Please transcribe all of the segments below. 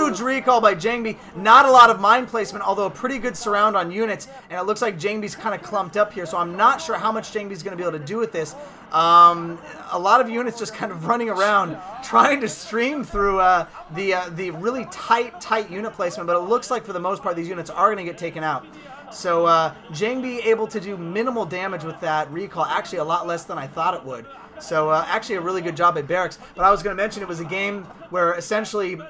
Huge recall by Jangbi. Not a lot of mine placement, although a pretty good surround on units. And it looks like Jangbi's kind of clumped up here, so I'm not sure how much Jangbi's going to be able to do with this. A lot of units just kind of running around, trying to stream through the really tight unit placement. But it looks like for the most part, these units are going to get taken out. So Jangbi able to do minimal damage with that recall. Actually, a lot less than I thought it would. So actually a really good job at Barracks. But I was going to mention it was a game where essentially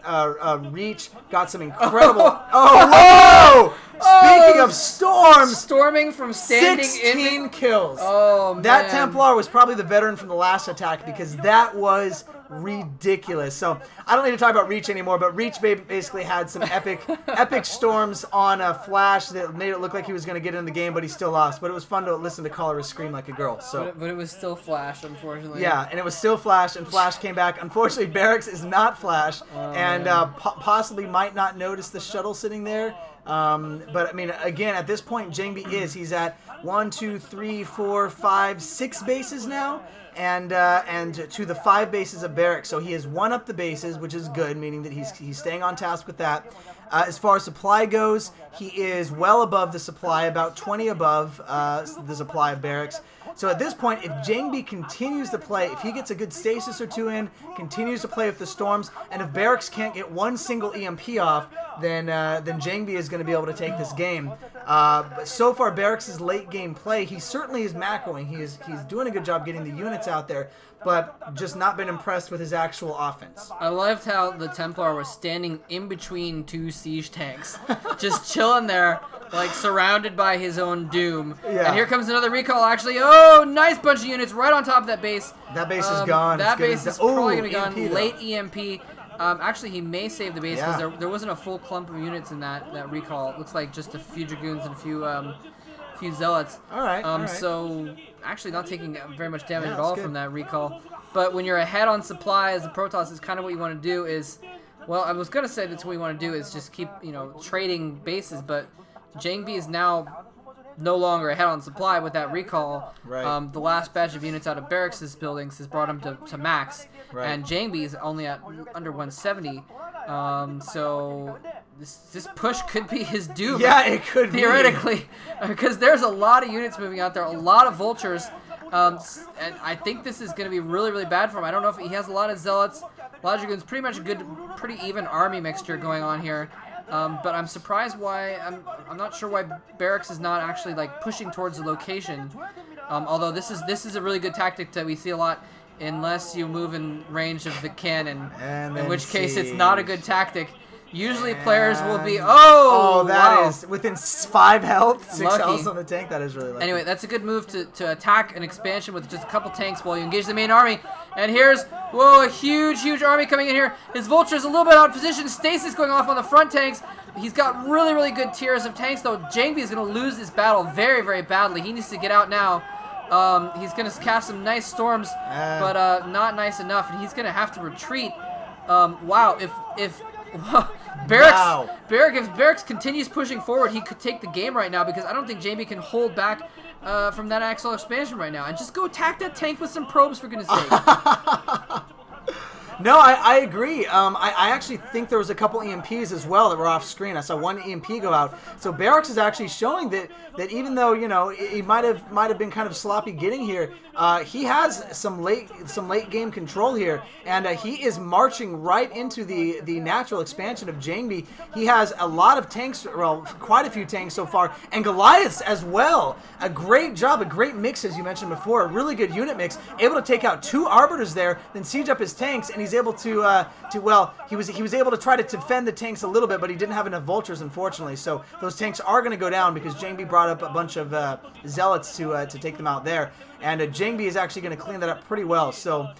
Reach got some incredible... Oh, whoa! Speaking of storms... Storming from standing 16 kills. Oh, man. That Templar was probably the veteran from the last attack because that was ridiculous. So I don't need to talk about Reach anymore, but Reach basically had some epic storms on a Flash that made it look like he was going to get in the game, but he still lost. But it was fun to listen to Colorus scream like a girl. So, but it was still Flash, unfortunately. Yeah, and it was still Flash, and Flash came back. Unfortunately, Barracks is not Flash, and possibly might not notice the shuttle sitting there. But I mean, again, at this point, Jangbi he's at 1, 2, 3, 4, 5, 6 bases now. And to the 5 bases of Barracks. So he has one up the bases, which is good, meaning that he's staying on task with that. As far as supply goes, he is well above the supply, about 20 above the supply of Barracks. So at this point, if Jangbi continues to play, if he gets a good stasis or two in, continues to play with the storms, and if Barracks can't get one single EMP off, then Jangbi is going to be able to take this game. But so far, Barracks' late game play, he certainly is macroing. He's doing a good job getting the units out there, but just not been impressed with his actual offense. I loved how the Templar was standing in between 2 siege tanks, just chilling there, like surrounded by his own doom. Yeah. And here comes another recall, actually. Oh, nice bunch of units right on top of that base. That base is gone. That base is probably going to be gone. EMP, late EMP. Actually, he may save the base because there wasn't a full clump of units in that recall. It looks like just a few Dragoons and a few Zealots. All right. So actually not taking very much damage at all from that recall. But when you're ahead on supply as a Protoss, is kind of what you want to do is, well, I was going to say that's what you want to do is just keep, trading bases. But Jangbi is now no longer ahead on supply with that recall. Right. The last batch of units out of Barracks' buildings has brought him to max. Right. And Jangbi is only at under 170. So this push could be his doom. Yeah, it could theoretically, because there's a lot of units moving out there, a lot of vultures, and I think this is going to be really, really bad for him. I don't know if he has a lot of zealots, a lot of dragoons, pretty much a good, pretty even army mixture going on here. But I'm surprised why I'm not sure why Barracks is not actually like pushing towards the location. Although this is a really good tactic that we see a lot. Unless you move in range of the cannon, in which case it's not a good tactic. Usually players will be, that is within 5 health, 6 health on the tank. That is really lucky. Anyway, that's a good move to attack an expansion with just a couple tanks while you engage the main army. And here's, whoa, a huge army coming in here. His Vulture's a little bit out of position. Stasis going off on the front tanks. He's got really good tiers of tanks, though. Jangbi is going to lose this battle very badly. He needs to get out now. He's going to cast some nice storms, but not nice enough, and he's going to have to retreat. Wow, if Barracks continues pushing forward, he could take the game right now, because I don't think Jangbi can hold back from that Axel expansion right now. And just go attack that tank with some probes, for goodness sake. No, I agree. I actually think there was a couple EMPs as well that were off screen. I saw one EMP go out. So Barracks is actually showing that even though he might have been kind of sloppy getting here, he has some late game control here, and he is marching right into the natural expansion of Jangbi. He has a lot of tanks, well, quite a few tanks so far, and Goliaths as well. A great job, a great mix, as you mentioned before, a really good unit mix. Able to take out 2 Arbiters there, then siege up his tanks, and he's able to he was able to try to defend the tanks a little bit, but he didn't have enough vultures, unfortunately. So those tanks are going to go down because Jangbi brought up a bunch of zealots to take them out there, and Jangbi is actually going to clean that up pretty well. So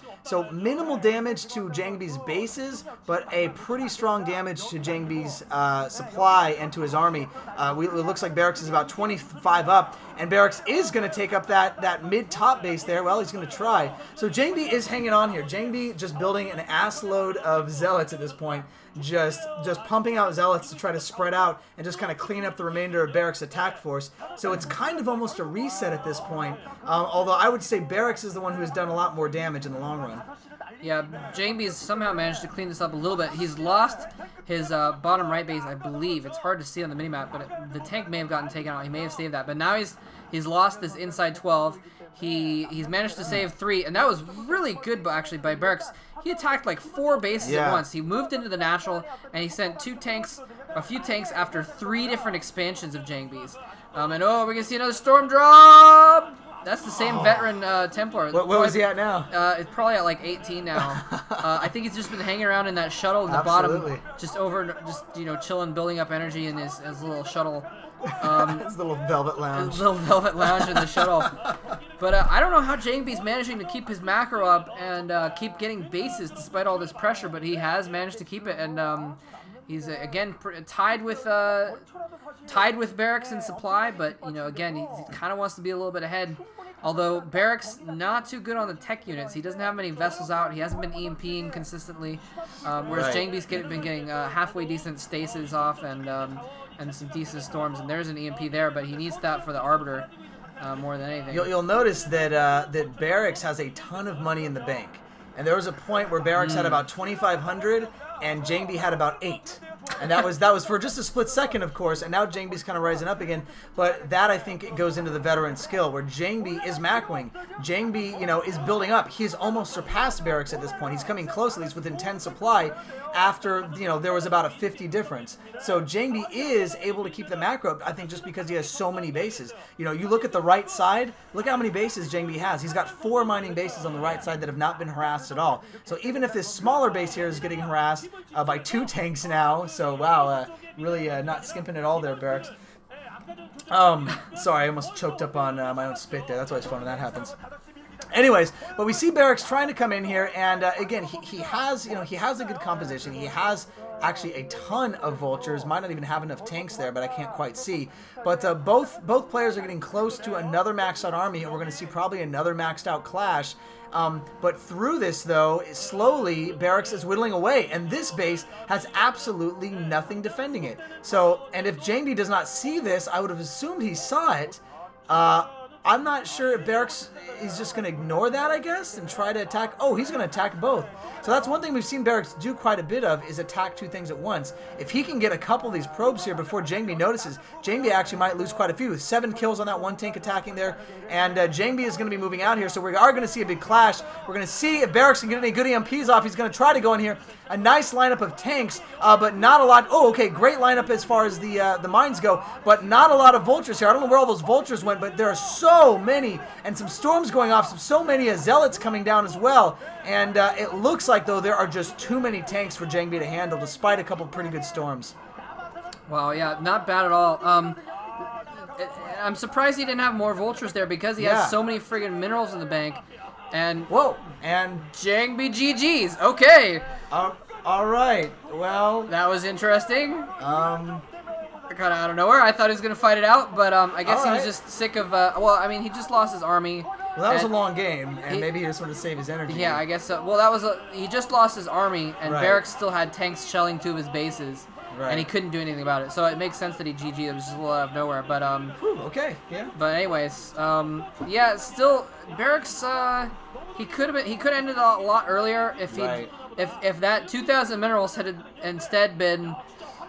minimal damage to Jangbi's bases, but a pretty strong damage to Jangbi's supply and to his army. It looks like Barracks is about 25 up, and Barracks is going to take up that mid-top base there. Well, he's going to try. So Jangbi is hanging on here. Jangbi just building an ass load of zealots at this point, just pumping out zealots to try to spread out and just kind of clean up the remainder of Barracks' attack force. So it's kind of almost a reset at this point, although I would say Barracks is the one who has done a lot more damage in the long run. Yeah, Jangbi's somehow managed to clean this up a little bit. He's lost his bottom right base, I believe. It's hard to see on the minimap, but the tank may have gotten taken out. He may have saved that. But now he's lost this inside 12. He's managed to save 3, and that was really good actually by Barracks. He attacked like 4 bases at once. He moved into the natural, and he sent a few tanks after 3 different expansions of Jangbi's. And we're going to see another storm drop! That's the same veteran Templar. What was he at now? It's probably at like 18 now. I think he's just been hanging around in that shuttle in the bottom, just chilling, building up energy in his little shuttle. His little velvet lounge. His little velvet lounge in the shuttle. But I don't know how Jangbi's managing to keep his macro up and keep getting bases despite all this pressure, but he has managed to keep it, and he's again tied with Barracks in supply, but again he kind of wants to be a little bit ahead. Although Barracks not too good on the tech units, he doesn't have many vessels out. He hasn't been EMPing consistently, whereas Jangbi's been getting halfway decent stasis off and some decent storms. And there's an EMP there, but he needs that for the Arbiter more than anything. You'll notice that that Barracks has a ton of money in the bank, and there was a point where Barracks had about 2,500. And Jangbi had about 8. And that was for just a split second, of course, and now Jangbi's kind of rising up again. But that, I think, it goes into the veteran skill, where Jangbi is macroing. Jangbi, is building up. He's almost surpassed Barracks at this point. He's coming close, at least within 10 supply, after, there was about a 50 difference. So Jangbi is able to keep the macro up, I think, just because he has so many bases. You look at the right side, look how many bases Jangbi has. He's got 4 mining bases on the right side that have not been harassed at all. So even if this smaller base here is getting harassed by 2 tanks now, so wow, really not skimping at all there, Barracks. Sorry, I almost choked up on my own spit there. That's always fun when that happens. Anyways, but we see Barracks trying to come in here, and again, he has a good composition. He has actually a ton of vultures. Might not even have enough tanks there, but I can't quite see. But both players are getting close to another maxed out army, and we're going to see probably another maxed out clash. But through this, though, slowly, Barracks is whittling away, and this base has absolutely nothing defending it. So, and if Jangbi does not see this, I would have assumed he saw it. I'm not sure if Barracks is just going to ignore that, I guess, and try to attack. Oh, he's going to attack both. So that's one thing we've seen Barracks do quite a bit of, is attack 2 things at once. If he can get a couple of these probes here before Jangbi notices, Jangbi actually might lose quite a few. 7 kills on that 1 tank attacking there, and Jangbi is going to be moving out here, so we are going to see a big clash. We're going to see if Barracks can get any good EMPs off. He's going to try to go in here. A nice lineup of tanks, but not a lot. Oh, okay, great lineup as far as the mines go, but not a lot of vultures here. I don't know where all those vultures went, but there are so many, and some storms going off, so many zealots coming down as well. And it looks like, though, there are just too many tanks for Jangbi to handle, despite a couple pretty good storms. Wow, yeah, not bad at all. I'm surprised he didn't have more vultures there, because he has so many friggin' minerals in the bank. And whoa, and Jangbi GG's. Okay. All right. Well, that was interesting. Kind of out of nowhere. I thought he was gonna fight it out, but I guess he was just sick of. Well, I mean, he just lost his army. Well, that was a long game, and maybe he just wanted to save his energy. Yeah, I guess so. Well, he just lost his army, and Barracks still had tanks shelling 2 of his bases. Right. And he couldn't do anything about it, so it makes sense that he GG'd. It was just a little out of nowhere, but okay, yeah. But anyways, yeah, still Barracks. He could have ended a lot earlier if if that 2,000 minerals had instead been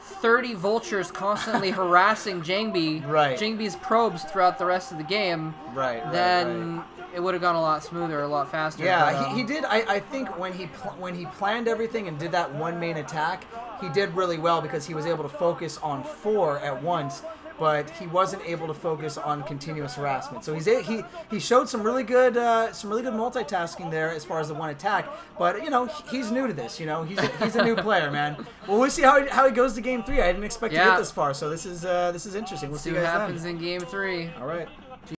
30 vultures constantly harassing Jangbi. Jangbi's probes throughout the rest of the game. Then it would have gone a lot smoother, a lot faster. Yeah, but, he did. I think when he planned everything and did that 1 main attack, he did really well, because he was able to focus on 4 at once, but he wasn't able to focus on continuous harassment. So he showed some really good multitasking there as far as the 1 attack. But he's new to this. He's a new player, man. Well, we'll see how he goes to game 3. I didn't expect to get this far, so this is interesting. We'll see what happens in game 3. All right.